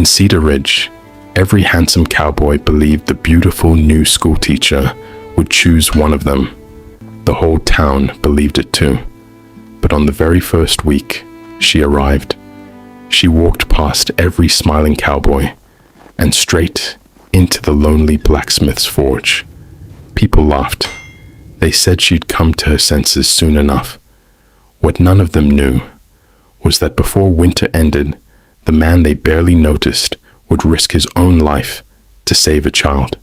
In Cedar Ridge, every handsome cowboy believed the beautiful new schoolteacher would choose one of them. The whole town believed it too. But on the very first week, she arrived. She walked past every smiling cowboy and straight into the lonely blacksmith's forge. People laughed. They said she'd come to her senses soon enough. What none of them knew was that before winter ended, the man they barely noticed would risk his own life to save a child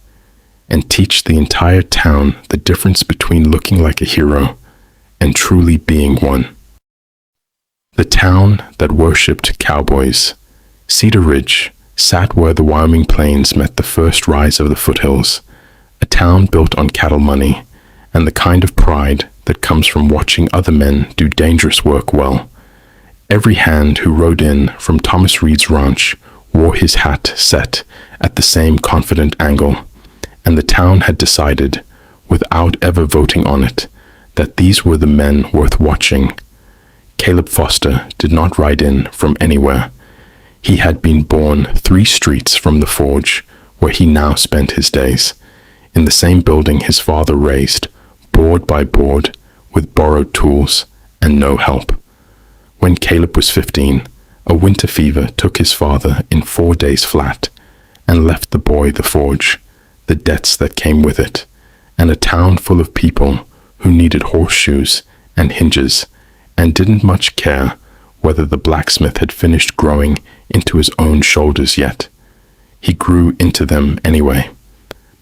and teach the entire town the difference between looking like a hero and truly being one. The town that worshipped cowboys, Cedar Ridge, sat where the Wyoming plains met the first rise of the foothills, a town built on cattle money and the kind of pride that comes from watching other men do dangerous work well. Every hand who rode in from Thomas Reed's ranch wore his hat set at the same confident angle, and the town had decided, without ever voting on it, that these were the men worth watching. Caleb Foster did not ride in from anywhere. He had been born 3 streets from the forge where he now spent his days, in the same building his father raised, board by board, with borrowed tools and no help. When Caleb was 15, a winter fever took his father in 4 days flat and left the boy the forge, the debts that came with it, and a town full of people who needed horseshoes and hinges and didn't much care whether the blacksmith had finished growing into his own shoulders yet. He grew into them anyway.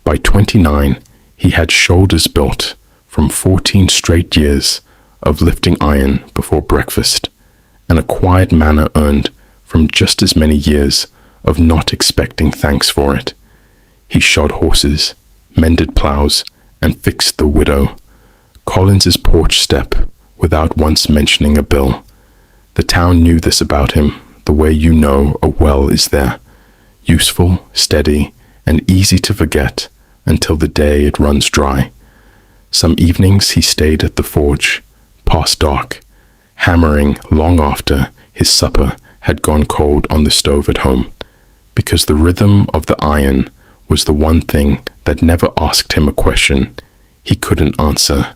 By 29, he had shoulders built from 14 straight years of lifting iron before breakfast, and a quiet manner earned from just as many years of not expecting thanks for it. He shod horses, mended plows, and fixed the widow, Collins's porch step, without once mentioning a bill. The town knew this about him, the way you know a well is there, useful, steady, and easy to forget until the day it runs dry. Some evenings he stayed at the forge, past dark, hammering long after his supper had gone cold on the stove at home, because the rhythm of the iron was the one thing that never asked him a question he couldn't answer.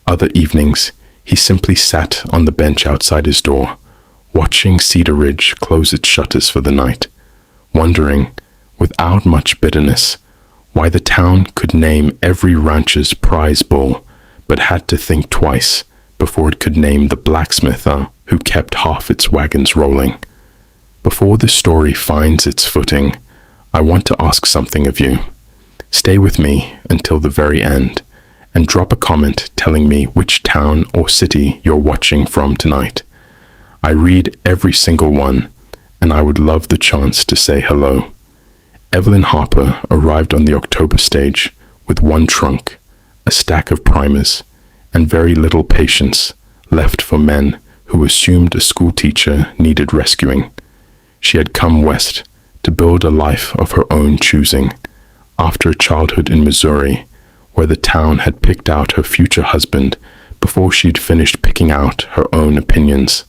Other evenings, he simply sat on the bench outside his door, watching Cedar Ridge close its shutters for the night, wondering, without much bitterness, why the town could name every rancher's prize bull, but had to think twice before it could name the blacksmith who kept half its wagons rolling. Before this story finds its footing, I want to ask something of you. Stay with me until the very end, and drop a comment telling me which town or city you're watching from tonight. I read every single one, and I would love the chance to say hello. Evelyn Harper arrived on the October stage with 1 trunk, a stack of primers, and very little patience left for men who assumed a schoolteacher needed rescuing. She had come west to build a life of her own choosing, after a childhood in Missouri, where the town had picked out her future husband before she'd finished picking out her own opinions.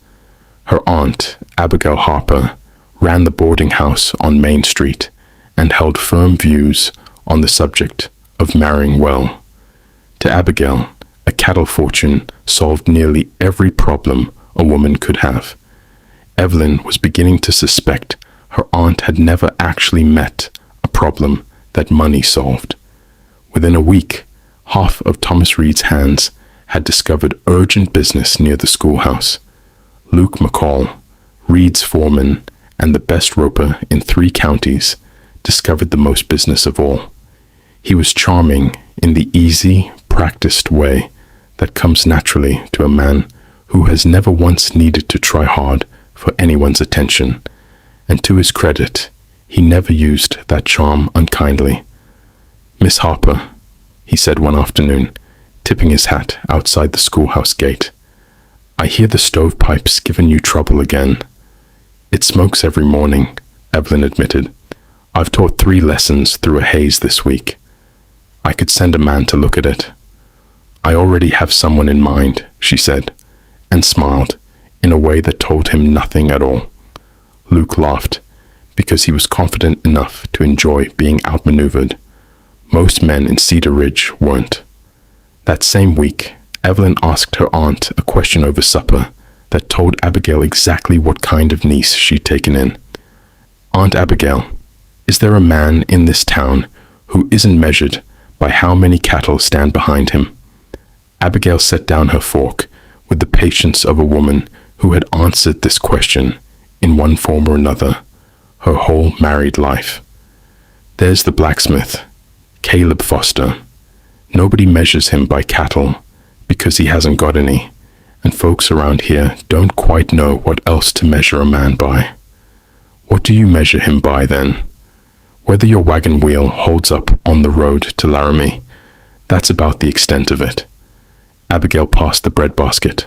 Her aunt, Abigail Harper, ran the boarding house on Main Street and held firm views on the subject of marrying well. To Abigail, a cattle fortune solved nearly every problem a woman could have. Evelyn was beginning to suspect her aunt had never actually met a problem that money solved. Within a week, half of Thomas Reed's hands had discovered urgent business near the schoolhouse. Luke McCall, Reed's foreman and the best roper in 3 counties, discovered the most business of all. He was charming in the easy, practiced way that comes naturally to a man who has never once needed to try hard for anyone's attention, and to his credit, he never used that charm unkindly. "Miss Harper," he said one afternoon, tipping his hat outside the schoolhouse gate, "I hear the stovepipe's given you trouble again." "It smokes every morning," Evelyn admitted. "I've taught 3 lessons through a haze this week. I could send a man to look at it." "I already have someone in mind," she said, and smiled in a way that told him nothing at all. Luke laughed. because he was confident enough to enjoy being outmaneuvered. Most men in Cedar Ridge weren't. That same week, Evelyn asked her aunt a question over supper that told Abigail exactly what kind of niece she'd taken in. "Aunt Abigail, is there a man in this town who isn't measured by how many cattle stand behind him?" Abigail set down her fork with the patience of a woman who had answered this question in one form or another her whole married life. "There's the blacksmith, Caleb Foster. Nobody measures him by cattle because he hasn't got any, and folks around here don't quite know what else to measure a man by." "What do you measure him by then?" "Whether your wagon wheel holds up on the road to Laramie. That's about the extent of it." Abigail passed the breadbasket,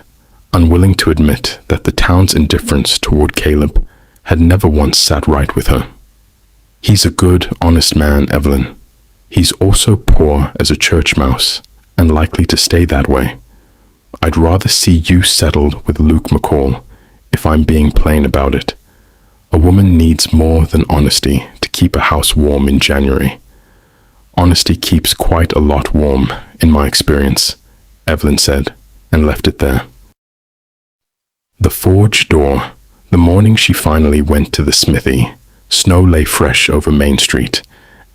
unwilling to admit that the town's indifference toward Caleb had never once sat right with her. "He's a good, honest man, Evelyn. He's also poor as a church mouse, and likely to stay that way. I'd rather see you settled with Luke McCall, if I'm being plain about it. A woman needs more than honesty to keep a house warm in January. Honesty keeps quite a lot warm, in my experience," Evelyn said, and left it there. The forge door. The morning she finally went to the smithy, snow lay fresh over Main Street,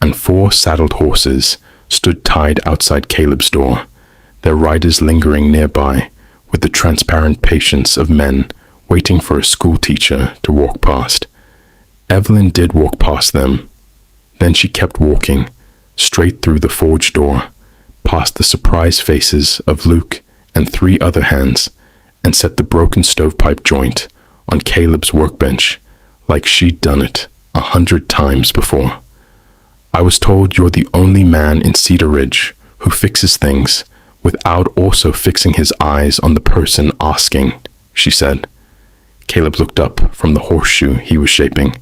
and 4 saddled horses stood tied outside Caleb's door, their riders lingering nearby with the transparent patience of men waiting for a schoolteacher to walk past. Evelyn did walk past them. Then she kept walking, straight through the forge door, past the surprised faces of Luke and 3 other hands, and set the broken stovepipe joint on Caleb's workbench like she'd done it 100 times before. "I was told you're the only man in Cedar Ridge who fixes things without also fixing his eyes on the person asking," she said. Caleb looked up from the horseshoe he was shaping,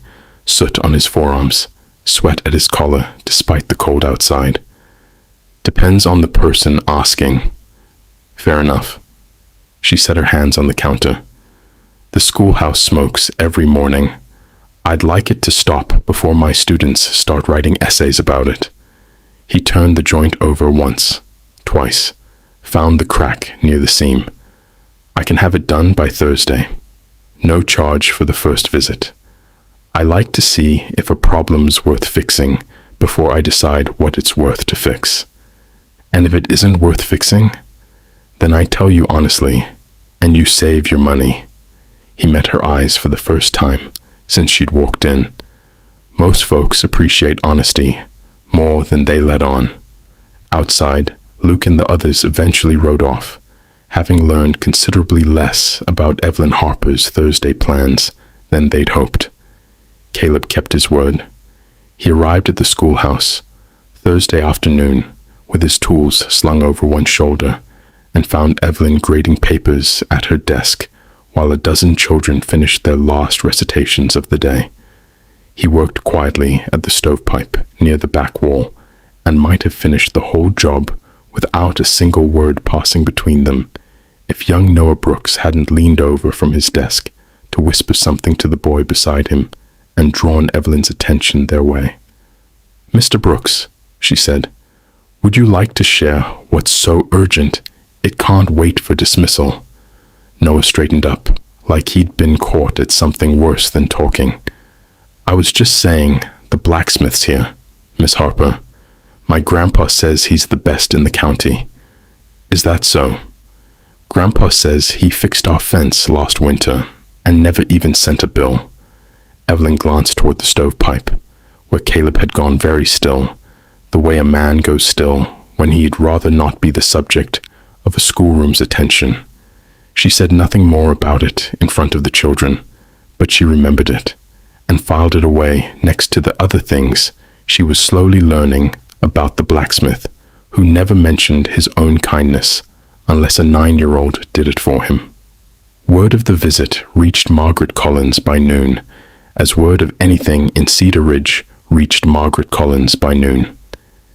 soot on his forearms, sweat at his collar despite the cold outside. "Depends on the person asking." "Fair enough." She set her hands on the counter. "The schoolhouse smokes every morning. I'd like it to stop before my students start writing essays about it." He turned the joint over once, twice, found the crack near the seam. "I can have it done by Thursday. No charge for the first visit. I like to see if a problem's worth fixing before I decide what it's worth to fix. And if it isn't worth fixing, then I tell you honestly, and you save your money." He met her eyes for the first time since she'd walked in. Most folks appreciate honesty more than they let on. Outside, Luke and the others eventually rode off, having learned considerably less about Evelyn Harper's Thursday plans than they'd hoped. Caleb kept his word. He arrived at the schoolhouse Thursday afternoon with his tools slung over one shoulder and found Evelyn grading papers at her desk while a dozen children finished their last recitations of the day. He worked quietly at the stovepipe near the back wall and might have finished the whole job without a single word passing between them if young Noah Brooks hadn't leaned over from his desk to whisper something to the boy beside him and drawn Evelyn's attention their way. "Mr. Brooks," she said, "would you like to share what's so urgent it can't wait for dismissal?" Noah straightened up, like he'd been caught at something worse than talking. "I was just saying the blacksmith's here, Miss Harper. My grandpa says he's the best in the county." "Is that so?" "Grandpa says he fixed our fence last winter and never even sent a bill." Evelyn glanced toward the stovepipe, where Caleb had gone very still, the way a man goes still when he'd rather not be the subject of a schoolroom's attention. She said nothing more about it in front of the children, but she remembered it and filed it away next to the other things she was slowly learning about the blacksmith, who never mentioned his own kindness unless a 9-year-old did it for him. Word of the visit reached Margaret Collins by noon, as word of anything in Cedar Ridge reached Margaret Collins by noon.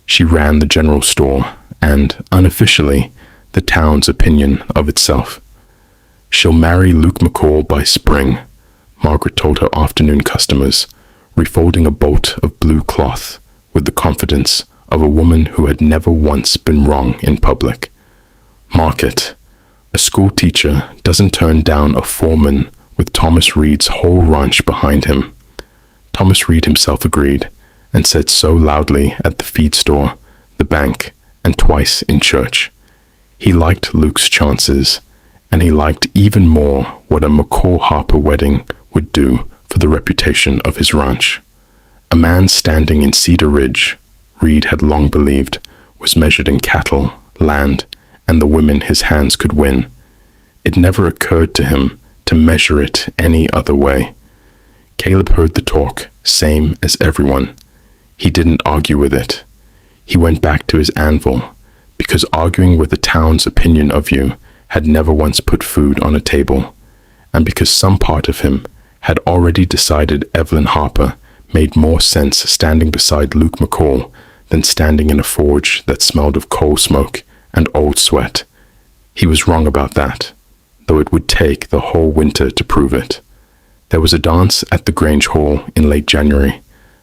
She ran the general store and, unofficially, the town's opinion of itself. "She'll marry Luke McCall by spring," Margaret told her afternoon customers, refolding a bolt of blue cloth with the confidence of a woman who had never once been wrong in public. Mark it. A school teacher doesn't turn down a foreman with Thomas Reed's whole ranch behind him. Thomas Reed himself agreed, and said so loudly at the feed store, the bank, and twice in church. He liked Luke's chances, and he liked even more what a McCall-Harper wedding would do for the reputation of his ranch. A man standing in Cedar Ridge, Reed had long believed, was measured in cattle, land, and the women his hands could win. It never occurred to him to measure it any other way. Caleb heard the talk, same as everyone. He didn't argue with it. He went back to his anvil, because arguing with the town's opinion of you had never once put food on a table, and because some part of him had already decided Evelyn Harper made more sense standing beside Luke McCall than standing in a forge that smelled of coal smoke and old sweat. He was wrong about that, though it would take the whole winter to prove it. There was a dance at the Grange Hall in late January,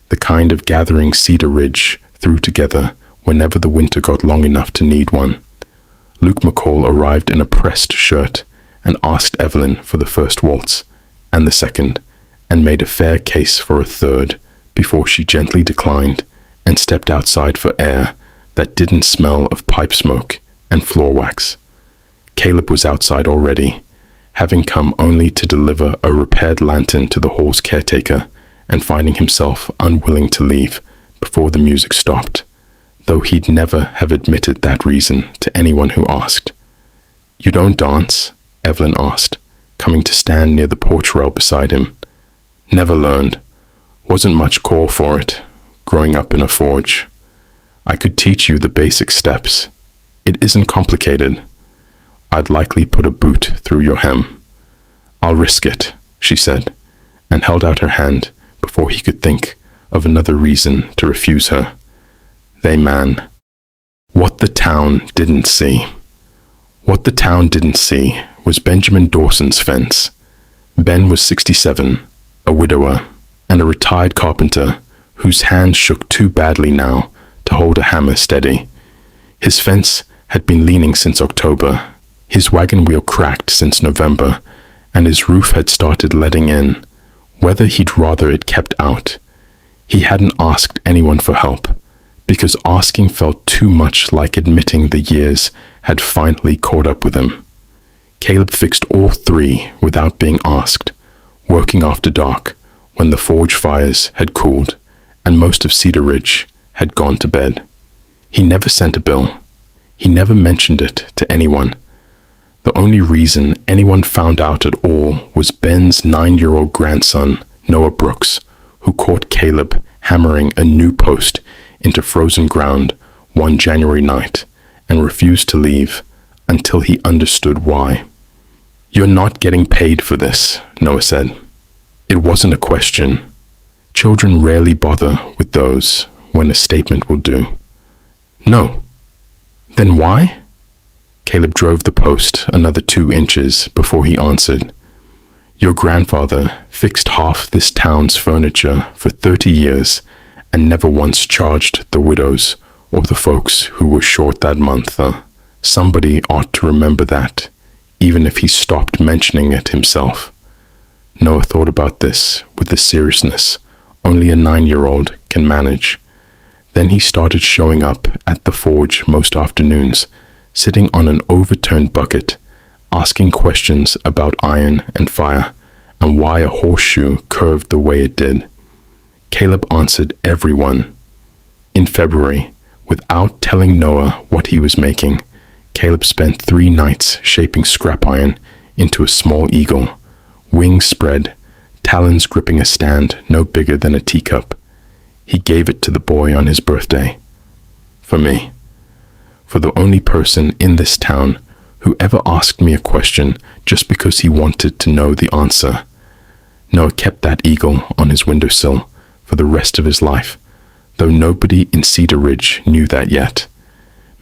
the kind of gathering Cedar Ridge threw together whenever the winter got long enough to need one. Luke McCall arrived in a pressed shirt and asked Evelyn for the first waltz and the second, and made a fair case for a third before she gently declined and stepped outside for air that didn't smell of pipe smoke and floor wax. Caleb was outside already, having come only to deliver a repaired lantern to the hall's caretaker and finding himself unwilling to leave before the music stopped, though he'd never have admitted that reason to anyone who asked. "You don't dance?" Evelyn asked, coming to stand near the porch rail beside him. "Never learned. Wasn't much call for it, growing up in a forge. I could teach you the basic steps. It isn't complicated. I'd likely put a boot through your hem." "I'll risk it," she said, and held out her hand before he could think of another reason to refuse her. They man. What the town didn't see. What the town didn't see was Benjamin Dawson's fence. Ben was 67, a widower, and a retired carpenter whose hands shook too badly now to hold a hammer steady. His fence had been leaning since October, his wagon wheel cracked since November, and his roof had started letting in, whether he'd rather it kept out. He hadn't asked anyone for help, because asking felt too much like admitting the years had finally caught up with him. Caleb fixed all three without being asked, working after dark when the forge fires had cooled and most of Cedar Ridge had gone to bed. He never sent a bill. He never mentioned it to anyone. The only reason anyone found out at all was Ben's 9-year-old grandson, Noah Brooks, who caught Caleb hammering a new post into frozen ground one January night and refused to leave until he understood why. "You're not getting paid for this," Noah said. It wasn't a question. Children rarely bother with those when a statement will do. "No." "Then why?" Caleb drove the post another 2 inches before he answered. "Your grandfather fixed half this town's furniture for 30 years and never once charged the widows or the folks who were short that month. Somebody ought to remember that, even if he stopped mentioning it himself." Noah thought about this with the seriousness only a 9-year-old can manage. Then he started showing up at the forge most afternoons, sitting on an overturned bucket, asking questions about iron and fire, and why a horseshoe curved the way it did. Caleb answered everyone. In February, without telling Noah what he was making, Caleb spent 3 nights shaping scrap iron into a small eagle, wings spread, talons gripping a stand no bigger than a teacup. He gave it to the boy on his birthday. For me. For the only person in this town who ever asked me a question just because he wanted to know the answer. Noah kept that eagle on his windowsill for the rest of his life, though nobody in Cedar Ridge knew that yet.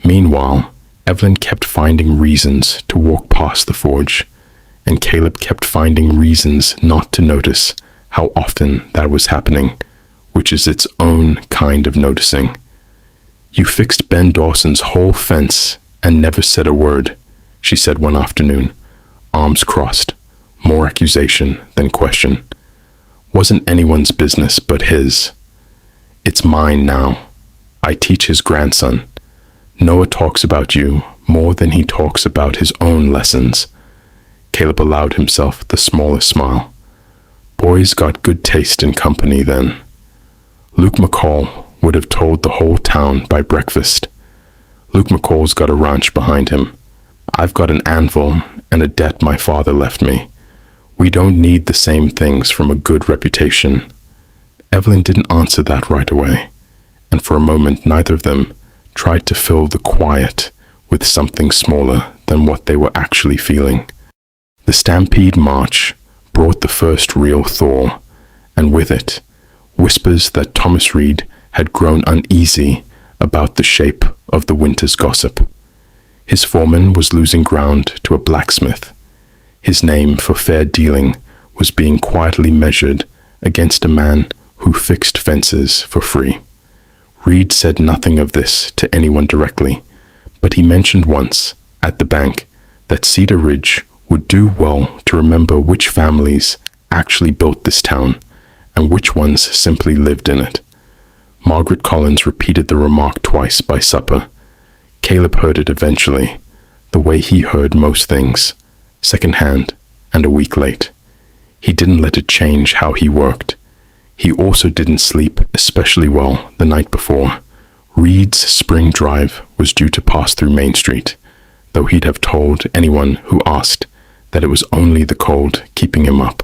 Meanwhile, Evelyn kept finding reasons to walk past the forge, and Caleb kept finding reasons not to notice how often that was happening, which is its own kind of noticing. "You fixed Ben Dawson's whole fence and never said a word," she said one afternoon, arms crossed, more accusation than question. "Wasn't anyone's business but his. It's mine now. I teach his grandson. Noah talks about you more than he talks about his own lessons." Caleb allowed himself the smallest smile. Boys got good taste in company then. Luke McCall would have told the whole town by breakfast. Luke McCall's got a ranch behind him. I've got an anvil and a debt my father left me. We don't need the same things from a good reputation. Evelyn didn't answer that right away, and for a moment neither of them tried to fill the quiet with something smaller than what they were actually feeling. The stampede march brought the first real thaw, and with it, whispers that Thomas Reed had grown uneasy about the shape of the winter's gossip. His foreman was losing ground to a blacksmith. His name for fair dealing was being quietly measured against a man who fixed fences for free. Reed said nothing of this to anyone directly, but he mentioned once, at the bank, that Cedar Ridge would do well to remember which families actually built this town and which ones simply lived in it. Margaret Collins repeated the remark twice by supper. Caleb heard it eventually, the way he heard most things, secondhand and a week late. He didn't let it change how he worked. He also didn't sleep especially well the night before. Reed's spring drive was due to pass through Main Street, though he'd have told anyone who asked that it was only the cold keeping him up.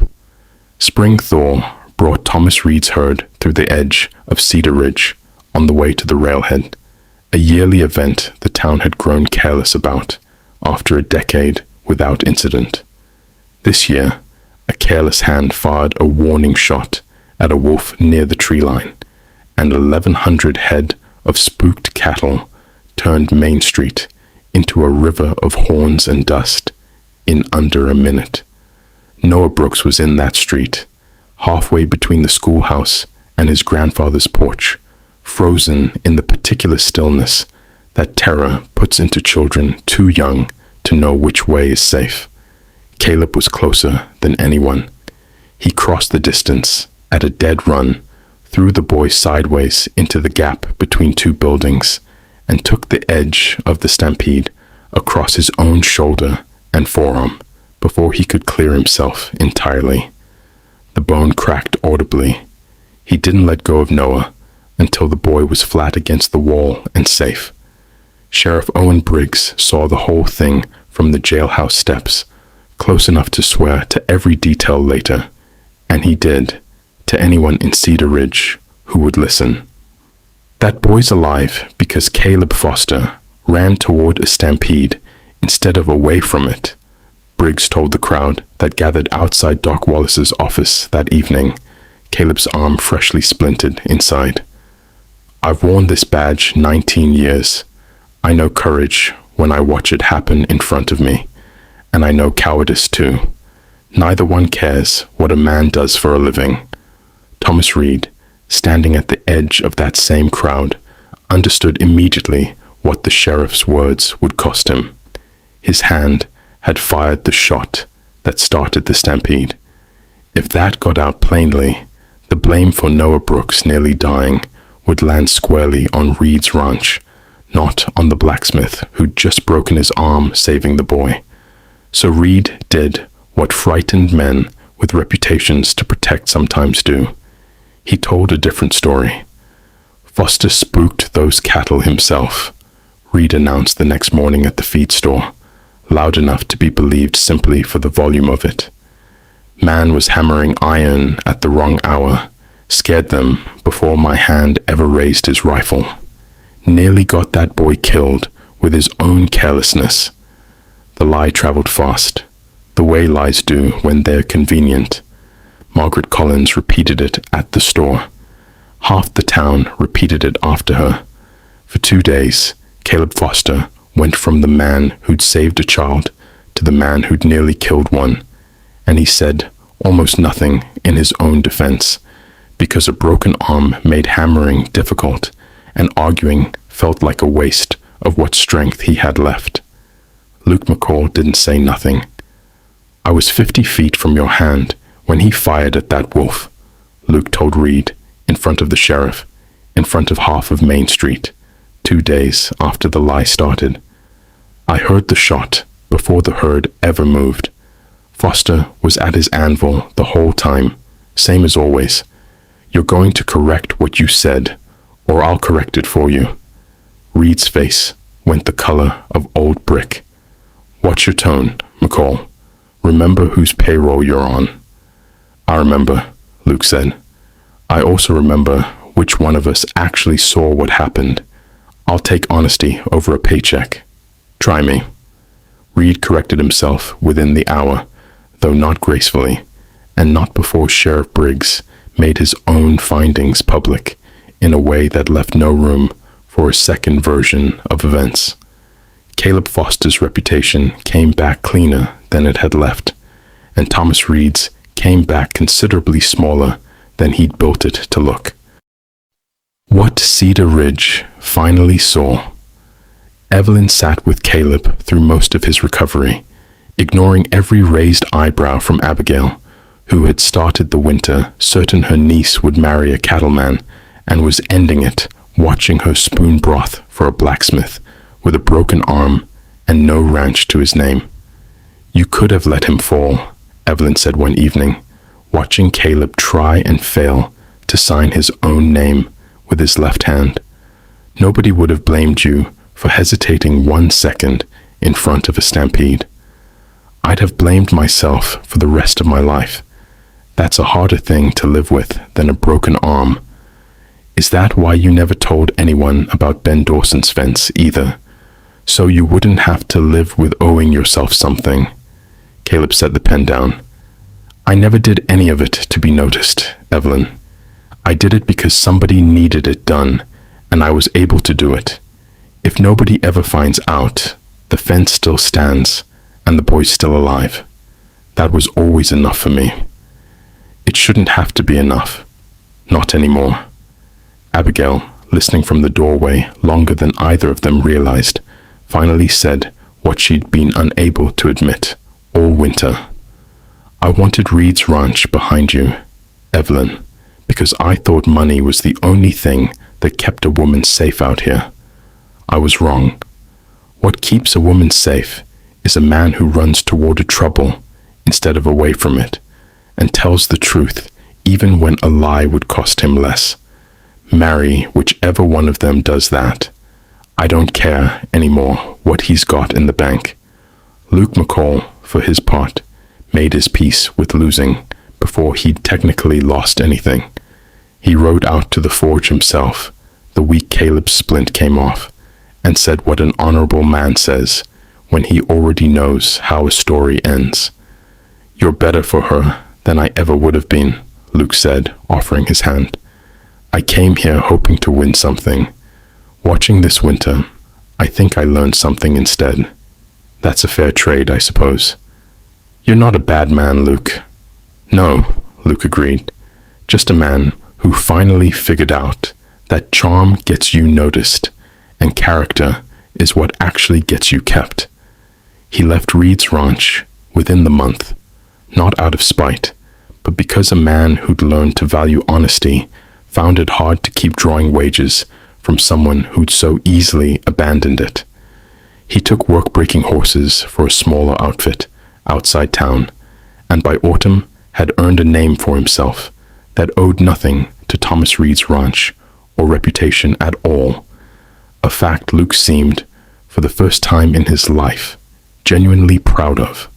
Spring thaw brought Thomas Reed's herd through the edge of Cedar Ridge on the way to the railhead, a yearly event the town had grown careless about after a decade without incident. This year, a careless hand fired a warning shot at a wolf near the tree line, and 1,100 head of spooked cattle turned Main Street into a river of horns and dust in under a minute. Noah Brooks was in that street, halfway between the schoolhouse and his grandfather's porch, frozen in the particular stillness that terror puts into children too young to know which way is safe. Caleb was closer than anyone. He crossed the distance at a dead run, threw the boy sideways into the gap between two buildings, and took the edge of the stampede across his own shoulder and forearm before he could clear himself entirely. The bone cracked audibly. He didn't let go of Noah until the boy was flat against the wall and safe. Sheriff Owen Briggs saw the whole thing from the jailhouse steps, close enough to swear to every detail later, and he did, to anyone in Cedar Ridge who would listen. "That boy's alive because Caleb Foster ran toward a stampede instead of away from it," Briggs told the crowd that gathered outside Doc Wallace's office that evening, Caleb's arm freshly splintered inside. "I've worn this badge 19 years. I know courage when I watch it happen in front of me, and I know cowardice too. Neither one cares what a man does for a living." Thomas Reed, standing at the edge of that same crowd, understood immediately what the sheriff's words would cost him. His hand had fired the shot that started the stampede. If that got out plainly, the blame for Noah Brooks nearly dying would land squarely on Reed's ranch, not on the blacksmith who'd just broken his arm saving the boy. So Reed did what frightened men with reputations to protect sometimes do. He told a different story. "Foster spooked those cattle himself," Reed announced the next morning at the feed store, loud enough to be believed simply for the volume of it. "Man was hammering iron at the wrong hour, scared them before my hand ever raised his rifle. Nearly got that boy killed with his own carelessness." The lie traveled fast, the way lies do when they're convenient. Margaret Collins repeated it at the store. Half the town repeated it after her. For 2 days, Caleb Foster went from the man who'd saved a child to the man who'd nearly killed one, and he said almost nothing in his own defense, because a broken arm made hammering difficult, and arguing felt like a waste of what strength he had left. Luke McCall didn't say nothing. "I was 50 feet from your hand when he fired at that wolf," Luke told Reed, in front of the sheriff, in front of half of Main Street, 2 days after the lie started. "I heard the shot before the herd ever moved. Foster was at his anvil the whole time, same as always. You're going to correct what you said, or I'll correct it for you." Reed's face went the color of old brick. "Watch your tone, McCall. Remember whose payroll you're on." "I remember," Luke said. "I also remember which one of us actually saw what happened. I'll take honesty over a paycheck. Try me." Reed corrected himself within the hour, though not gracefully, and not before Sheriff Briggs made his own findings public in a way that left no room for a second version of events. Caleb Foster's reputation came back cleaner than it had left, and Thomas Reed's came back considerably smaller than he'd built it to look. What Cedar Ridge finally saw. Evelyn sat with Caleb through most of his recovery, ignoring every raised eyebrow from Abigail, who had started the winter certain her niece would marry a cattleman and was ending it watching her spoon broth for a blacksmith with a broken arm and no ranch to his name. "You could have let him fall," Evelyn said one evening, watching Caleb try and fail to sign his own name with his left hand. "Nobody would have blamed you for hesitating 1 second in front of a stampede. I'd have blamed myself for the rest of my life. That's a harder thing to live with than a broken arm. Is that why you never told anyone about Ben Dawson's fence either? So you wouldn't have to live with owing yourself something?" Caleb set the pen down. "I never did any of it to be noticed, Evelyn. I did it because somebody needed it done, and I was able to do it. If nobody ever finds out, the fence still stands, and the boy's still alive. That was always enough for me. It shouldn't have to be enough. Not anymore." Abigail, listening from the doorway longer than either of them realized, finally said what she'd been unable to admit all winter. "I wanted Reed's ranch behind you, Evelyn, because I thought money was the only thing that kept a woman safe out here. I was wrong. What keeps a woman safe is a man who runs toward a trouble instead of away from it, and tells the truth even when a lie would cost him less. Marry whichever one of them does that. I don't care anymore what he's got in the bank." Luke McCall, for his part, made his peace with losing before he'd technically lost anything. He rode out to the forge himself the week Caleb's splint came off, and said what an honorable man says when he already knows how a story ends. "You're better for her than I ever would have been," Luke said, offering his hand. "I came here hoping to win something. Watching this winter, I think I learned something instead. That's a fair trade, I suppose." "You're not a bad man, Luke." "No," Luke agreed. "Just a man who finally figured out that charm gets you noticed, and character is what actually gets you kept." He left Reed's ranch within the month, not out of spite, but because a man who'd learned to value honesty found it hard to keep drawing wages from someone who'd so easily abandoned it. He took work-breaking horses for a smaller outfit outside town, and by autumn had earned a name for himself that owed nothing to Thomas Reed's ranch or reputation at all, a fact Luke seemed, for the first time in his life, genuinely proud of.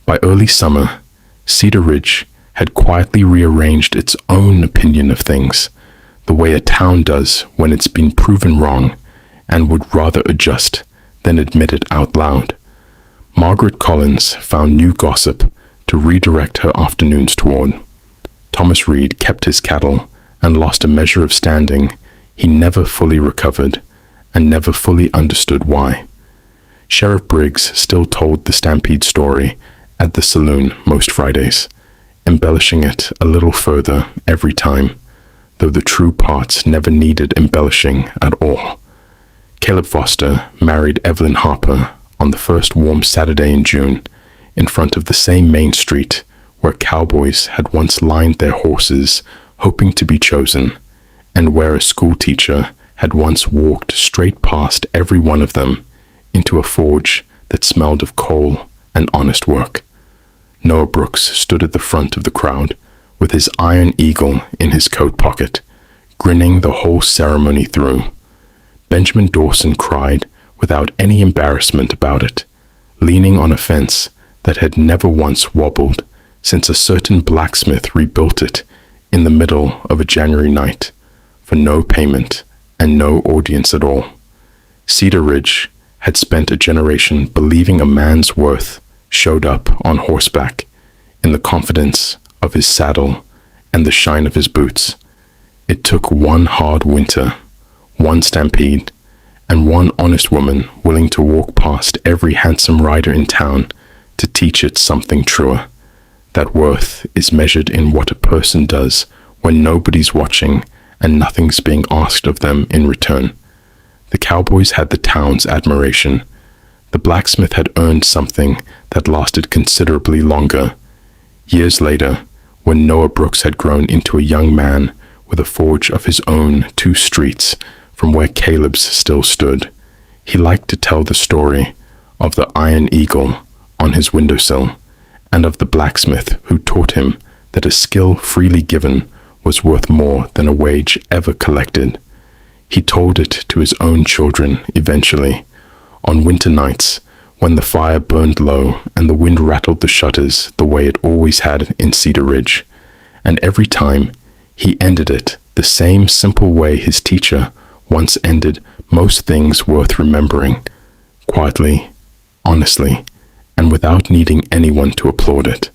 By early summer, Cedar Ridge had quietly rearranged its own opinion of things, the way a town does when it's been proven wrong and would rather adjust than admit it out loud. Margaret Collins found new gossip to redirect her afternoons toward. Thomas Reed kept his cattle and lost a measure of standing he never fully recovered and never fully understood why. Sheriff Briggs still told the stampede story at the saloon most Fridays, embellishing it a little further every time, though the true parts never needed embellishing at all. Caleb Foster married Evelyn Harper on the first warm Saturday in June, in front of the same main street where cowboys had once lined their horses hoping to be chosen, and where a schoolteacher had once walked straight past every one of them into a forge that smelled of coal and honest work. Noah Brooks stood at the front of the crowd with his iron eagle in his coat pocket, grinning the whole ceremony through. Benjamin Dawson cried without any embarrassment about it, leaning on a fence that had never once wobbled since a certain blacksmith rebuilt it in the middle of a January night for no payment and no audience at all. Cedar Ridge had spent a generation believing a man's worth showed up on horseback in the confidence of his saddle and the shine of his boots. It took one hard winter, one stampede, and one honest woman willing to walk past every handsome rider in town to teach it something truer. That worth is measured in what a person does when nobody's watching and nothing's being asked of them in return. The Cowboys had the town's admiration. The blacksmith had earned something that lasted considerably longer. Years later, when Noah Brooks had grown into a young man with a forge of his own 2 streets from where Caleb's still stood, he liked to tell the story of the iron eagle on his windowsill and of the blacksmith who taught him that a skill freely given was worth more than a wage ever collected. He told it to his own children eventually, on winter nights when the fire burned low and the wind rattled the shutters the way it always had in Cedar Ridge. And every time he ended it the same simple way his teacher once ended most things worth remembering, quietly, honestly, and without needing anyone to applaud it.